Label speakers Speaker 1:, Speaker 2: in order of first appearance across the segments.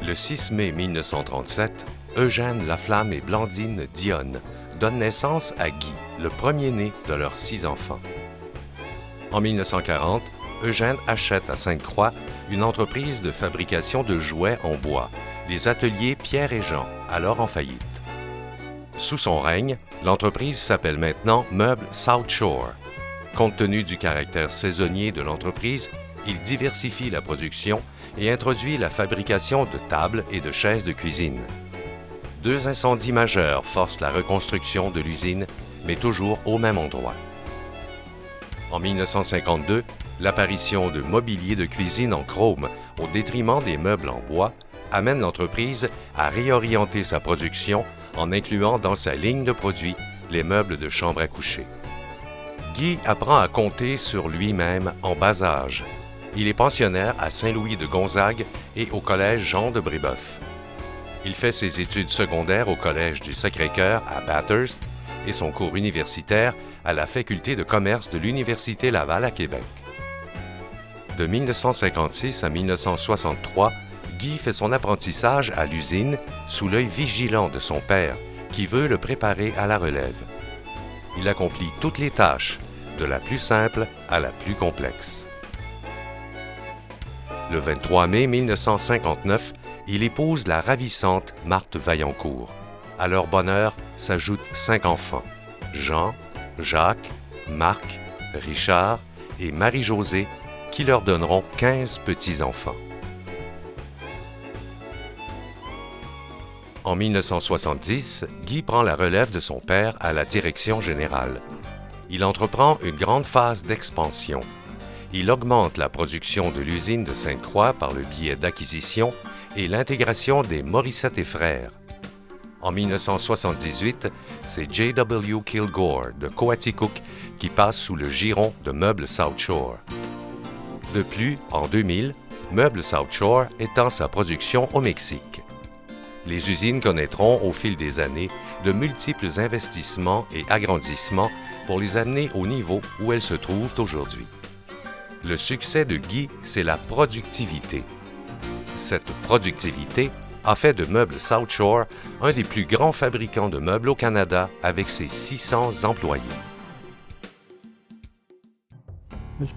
Speaker 1: Le 6 mai 1937, Eugène Laflamme et Blandine Dionne donnent naissance à Guy, le premier-né de leurs 6 enfants. En 1940, Eugène achète à Sainte-Croix une entreprise de fabrication de jouets en bois, les ateliers Pierre et Jean, alors en faillite. Sous son règne, l'entreprise s'appelle maintenant Meubles South Shore. Compte tenu du caractère saisonnier de l'entreprise, il diversifie la production et introduit la fabrication de tables et de chaises de cuisine. 2 incendies majeurs forcent la reconstruction de l'usine, mais toujours au même endroit. En 1952, l'apparition de mobilier de cuisine en chrome au détriment des meubles en bois amène l'entreprise à réorienter sa production en incluant dans sa ligne de produits les meubles de chambre à coucher. Guy apprend à compter sur lui-même en bas âge. Il est pensionnaire à Saint-Louis de Gonzague et au collège Jean de Brébeuf. Il fait ses études secondaires au collège du Sacré-Cœur à Bathurst et son cours universitaire à la faculté de commerce de l'Université Laval à Québec. De 1956 à 1963, Guy fait son apprentissage à l'usine sous l'œil vigilant de son père, qui veut le préparer à la relève. Il accomplit toutes les tâches, de la plus simple à la plus complexe. Le 23 mai 1959, il épouse la ravissante Marthe Vaillancourt. À leur bonheur s'ajoutent 5 enfants, Jean, Jacques, Marc, Richard et Marie-Josée, qui leur donneront 15 petits-enfants. En 1970, Guy prend la relève de son père à la direction générale. Il entreprend une grande phase d'expansion. Il augmente la production de l'usine de Sainte-Croix par le biais d'acquisition et l'intégration des Morissette et Frères. En 1978, c'est J.W. Kilgore de Coaticook qui passe sous le giron de Meubles South Shore. De plus, en 2000, Meubles South Shore étend sa production au Mexique. Les usines connaîtront au fil des années de multiples investissements et agrandissements pour les amener au niveau où elles se trouvent aujourd'hui. Le succès de Guy, c'est la productivité. Cette productivité a fait de Meubles South Shore un des plus grands fabricants de meubles au Canada avec ses 600 employés.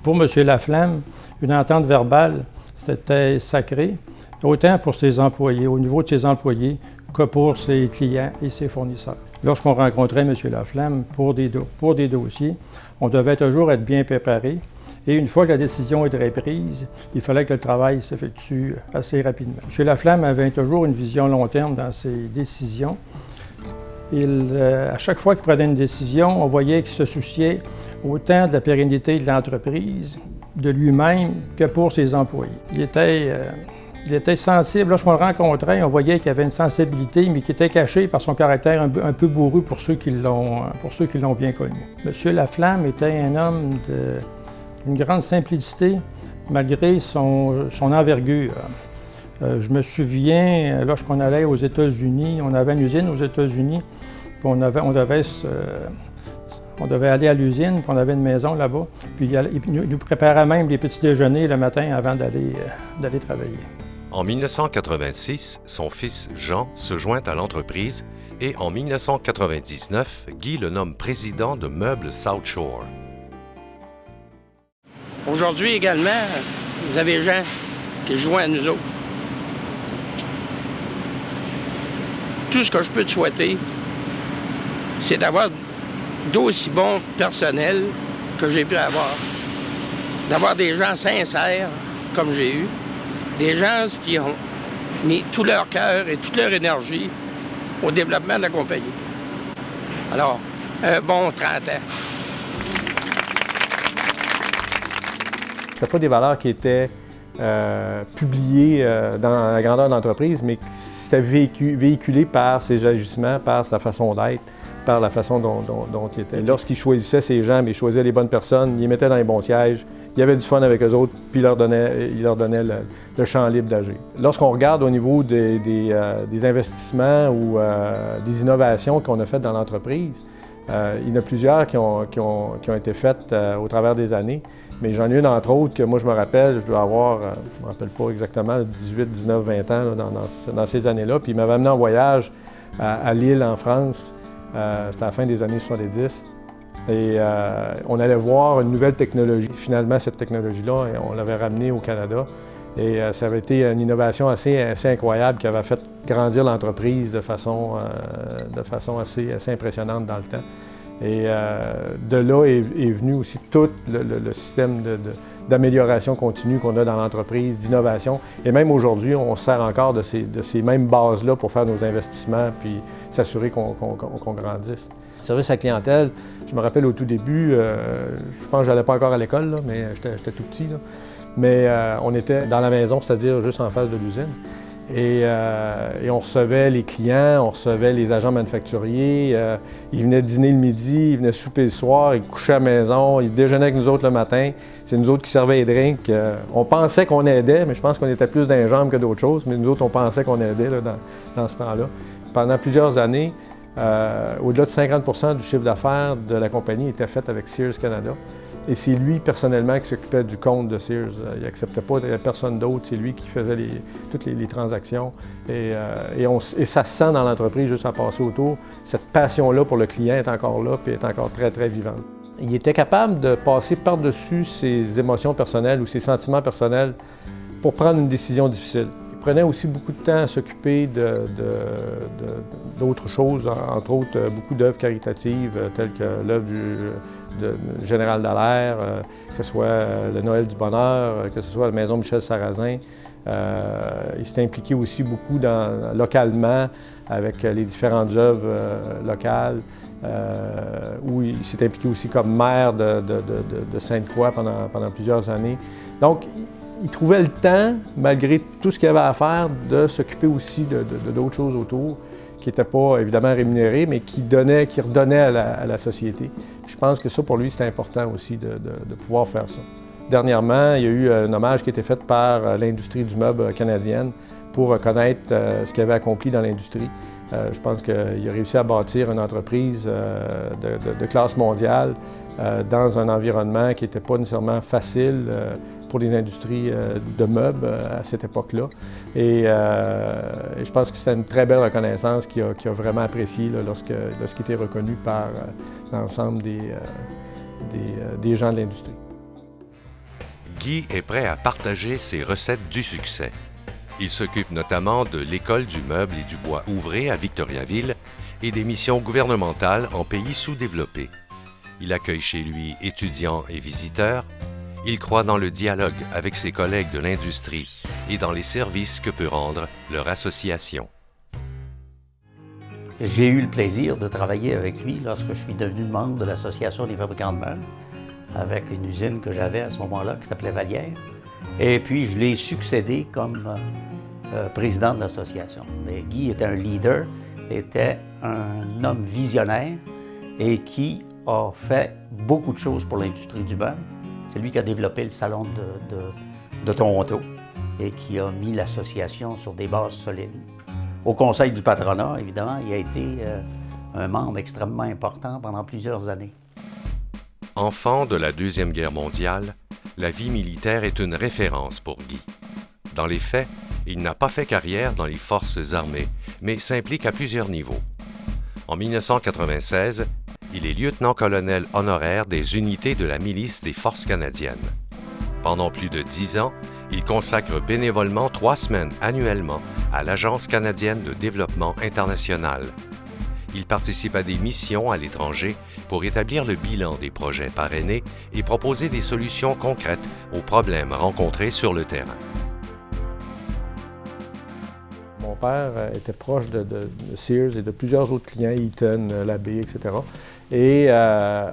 Speaker 2: Pour M. Laflamme, une entente verbale, c'était sacré, autant pour ses employés, au niveau de ses employés, que pour ses clients et ses fournisseurs. Lorsqu'on rencontrait M. Laflamme pour des dossiers, on devait toujours être bien préparé. Et une fois que la décision était prise, il fallait que le travail s'effectue assez rapidement. M. Laflamme avait toujours une vision long terme dans ses décisions. À chaque fois qu'il prenait une décision, on voyait qu'il se souciait autant de la pérennité de l'entreprise, de lui-même, que pour ses employés. Il était sensible. Lorsqu'on le rencontrait, on voyait qu'il avait une sensibilité, mais qui était cachée par son caractère un peu bourru pour ceux qui l'ont bien connu. M. Laflamme était un homme d'une grande simplicité, malgré son envergure. Je me souviens, lorsqu'on allait aux États-Unis, on avait une usine aux États-Unis, puis on devait aller à l'usine, puis on avait une maison là-bas, puis il nous préparait même les petits déjeuners le matin avant d'aller travailler.
Speaker 1: En 1986, son fils Jean se joint à l'entreprise et en 1999, Guy le nomme président de Meubles South Shore.
Speaker 3: Aujourd'hui également, vous avez Jean qui se joint à nous autres. Tout ce que je peux te souhaiter, c'est d'avoir d'aussi bons personnels que j'ai pu avoir. D'avoir des gens sincères, comme j'ai eu. Des gens qui ont mis tout leur cœur et toute leur énergie au développement de la compagnie. Alors, un bon 30 ans.
Speaker 4: Ce pas des valeurs qui étaient publiées dans la grandeur de l'entreprise, mais c'était véhiculé par ses agissements, par sa façon d'être, par la façon dont il était. Lorsqu'il choisissait ses gens, il choisissait les bonnes personnes, il les mettait dans les bons sièges, il y avait du fun avec eux autres, puis il leur donnait le champ libre d'agir. Lorsqu'on regarde au niveau des investissements ou des innovations qu'on a faites dans l'entreprise, Il y en a plusieurs qui ont été faites au travers des années, mais j'en ai une entre autres que moi je me rappelle, je dois avoir, je ne me rappelle pas exactement, 18, 19, 20 ans là, dans ces années-là. Puis il m'avait amené en voyage à Lille, en France. C'était à la fin des années 70. Et on allait voir une nouvelle technologie. Finalement, cette technologie-là, on l'avait ramenée au Canada. Et ça avait été une innovation assez incroyable qui avait fait grandir l'entreprise de façon assez impressionnante dans le temps. Et de là est venu aussi tout le système d'amélioration continue qu'on a dans l'entreprise, d'innovation. Et même aujourd'hui, on se sert encore de ces mêmes bases-là pour faire nos investissements puis s'assurer qu'on grandisse. Service à la clientèle, je me rappelle au tout début, je pense que je n'allais pas encore à l'école, mais j'étais tout petit. Là. Mais on était dans la maison, c'est-à-dire juste en face de l'usine. Et on recevait les clients, on recevait les agents manufacturiers. Ils venaient dîner le midi, ils venaient souper le soir, ils couchaient à la maison, ils déjeunaient avec nous autres le matin. C'est nous autres qui servaient les drinks. On pensait qu'on aidait, mais je pense qu'on était plus dans les jambes que d'autres choses. Mais nous autres, on pensait qu'on aidait là, dans ce temps-là. Pendant plusieurs années, au-delà de 50 du chiffre d'affaires de la compagnie était fait avec Sears Canada. Et c'est lui, personnellement, qui s'occupait du compte de Sears. Il n'acceptait pas personne d'autre. C'est lui qui faisait toutes les transactions. Et ça se sent dans l'entreprise, juste à passer autour. Cette passion-là pour le client est encore là, puis est encore très, très vivante. Il était capable de passer par-dessus ses émotions personnelles ou ses sentiments personnels pour prendre une décision difficile. Il prenait aussi beaucoup de temps à s'occuper d'autres choses, entre autres beaucoup d'œuvres caritatives, telles que l'œuvre du Général Dallaire, que ce soit le Noël du Bonheur, que ce soit la Maison Michel Sarrazin. Il s'est impliqué aussi beaucoup localement avec les différentes œuvres locales, où il s'est impliqué aussi comme maire de Sainte-Croix pendant plusieurs années. Donc, il trouvait le temps, malgré tout ce qu'il avait à faire, de s'occuper aussi d'autres choses autour, qui n'étaient pas évidemment rémunérées, mais qui redonnaient à la société. Puis je pense que ça, pour lui, c'était important aussi de pouvoir faire ça. Dernièrement, il y a eu un hommage qui a été fait par l'industrie du meuble canadienne pour reconnaître ce qu'il avait accompli dans l'industrie. Je pense qu'il a réussi à bâtir une entreprise de classe mondiale dans un environnement qui n'était pas nécessairement facile pour les industries de meubles à cette époque-là. Et je pense que c'était une très belle reconnaissance qu'il a vraiment appréciée lorsqu'il était reconnu par l'ensemble des gens de l'industrie.
Speaker 1: Guy est prêt à partager ses recettes du succès. Il s'occupe notamment de l'École du meuble et du bois ouvré à Victoriaville et des missions gouvernementales en pays sous-développés. Il accueille chez lui étudiants et visiteurs. Il croit dans le dialogue avec ses collègues de l'industrie et dans les services que peut rendre leur association.
Speaker 5: J'ai eu le plaisir de travailler avec lui lorsque je suis devenu membre de l'Association des fabricants de meubles, avec une usine que j'avais à ce moment-là qui s'appelait Vallière. Et puis, je l'ai succédé comme président de l'association. Mais Guy était un leader, était un homme visionnaire et qui a fait beaucoup de choses pour l'industrie du meuble. C'est lui qui a développé le salon de Toronto et qui a mis l'association sur des bases solides. Au conseil du patronat, évidemment, il a été un membre extrêmement important pendant plusieurs années.
Speaker 1: Enfant de la Deuxième Guerre mondiale, la vie militaire est une référence pour Guy. Dans les faits, il n'a pas fait carrière dans les forces armées, mais s'implique à plusieurs niveaux. En 1996, il est lieutenant-colonel honoraire des unités de la milice des Forces canadiennes. Pendant plus de 10 ans, il consacre bénévolement 3 semaines annuellement à l'Agence canadienne de développement international. Il participe à des missions à l'étranger pour établir le bilan des projets parrainés et proposer des solutions concrètes aux problèmes rencontrés sur le terrain.
Speaker 4: Mon père était proche de Sears et de plusieurs autres clients, Eaton, Labbé, etc. Et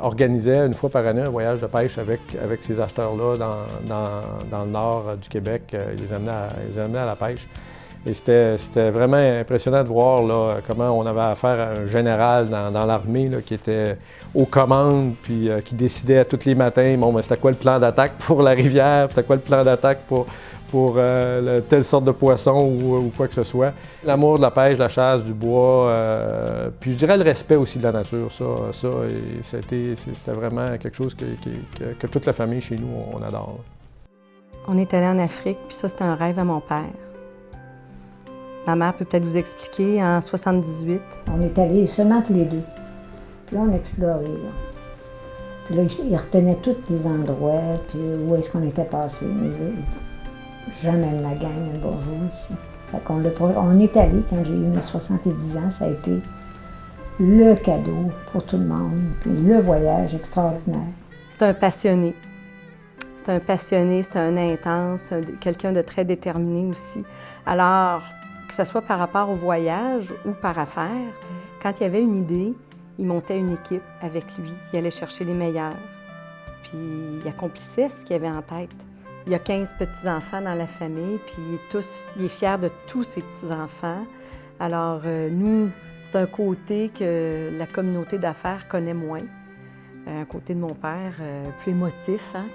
Speaker 4: organisait une fois par année un voyage de pêche avec ces acheteurs-là dans le nord du Québec. Ils les amenaient à la pêche. Et c'était vraiment impressionnant de voir là, comment on avait affaire à un général dans l'armée qui était aux commandes, puis qui décidait tous les matins, bon, ben, c'était quoi le plan d'attaque pour la rivière, c'était quoi le plan d'attaque pour telle sorte de poisson ou quoi que ce soit. L'amour de la pêche, de la chasse, du bois, puis je dirais le respect aussi de la nature, c'était vraiment quelque chose que toute la famille chez nous, on adore.
Speaker 6: On est allé en Afrique, puis ça, c'était un rêve à mon père. Ma mère peut peut-être vous expliquer, en 78.
Speaker 7: On est allés seulement tous les deux. Puis là, on explorait. Là. Puis là, il retenait tous les endroits, puis où est-ce qu'on était passé. Mais là, il dit, jamais la gang, un bonjour ici. Fait qu'on on est allé quand j'ai eu mes 70 ans, ça a été le cadeau pour tout le monde, puis le voyage extraordinaire.
Speaker 6: C'est un passionné. C'est un passionné, c'est un intense, quelqu'un de très déterminé aussi. Alors, que ce soit par rapport au voyage ou par affaires, quand il y avait une idée, il montait une équipe avec lui. Il allait chercher les meilleurs. Puis il accomplissait ce qu'il avait en tête. Il y a 15 petits-enfants dans la famille, puis il est fier de tous ses petits-enfants. Alors, nous, c'est un côté que la communauté d'affaires connaît moins. Un côté de mon père, plus émotif, hein,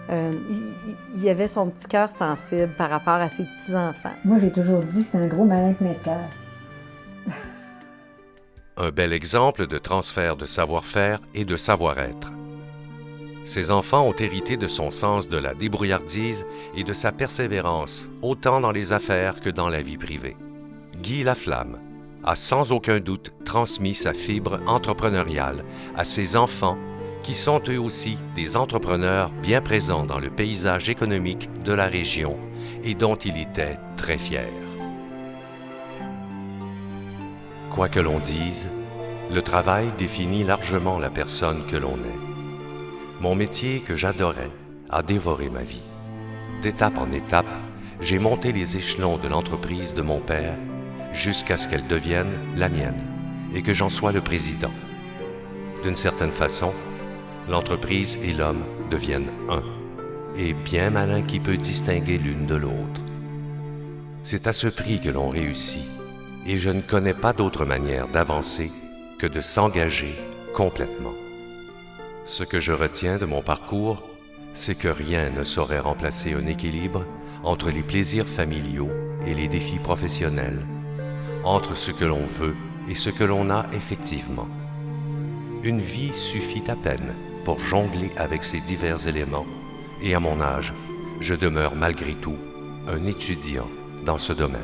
Speaker 6: il avait son petit cœur sensible par rapport à ses petits-enfants.
Speaker 7: Moi, j'ai toujours dit que c'est un gros malin de mettre cœur.
Speaker 1: Un bel exemple de transfert de savoir-faire et de savoir-être. Ses enfants ont hérité de son sens de la débrouillardise et de sa persévérance, autant dans les affaires que dans la vie privée. Guy Laflamme a sans aucun doute transmis sa fibre entrepreneuriale à ses enfants qui sont eux aussi des entrepreneurs bien présents dans le paysage économique de la région et dont il était très fier. Quoi que l'on dise, le travail définit largement la personne que l'on est. Mon métier que j'adorais a dévoré ma vie. D'étape en étape, j'ai monté les échelons de l'entreprise de mon père jusqu'à ce qu'elle devienne la mienne et que j'en sois le président. D'une certaine façon, l'entreprise et l'homme deviennent un, et bien malin qui peut distinguer l'une de l'autre. C'est à ce prix que l'on réussit, et je ne connais pas d'autre manière d'avancer que de s'engager complètement. Ce que je retiens de mon parcours, c'est que rien ne saurait remplacer un équilibre entre les plaisirs familiaux et les défis professionnels, entre ce que l'on veut et ce que l'on a effectivement. Une vie suffit à peine pour jongler avec ces divers éléments, et à mon âge, je demeure malgré tout un étudiant dans ce domaine.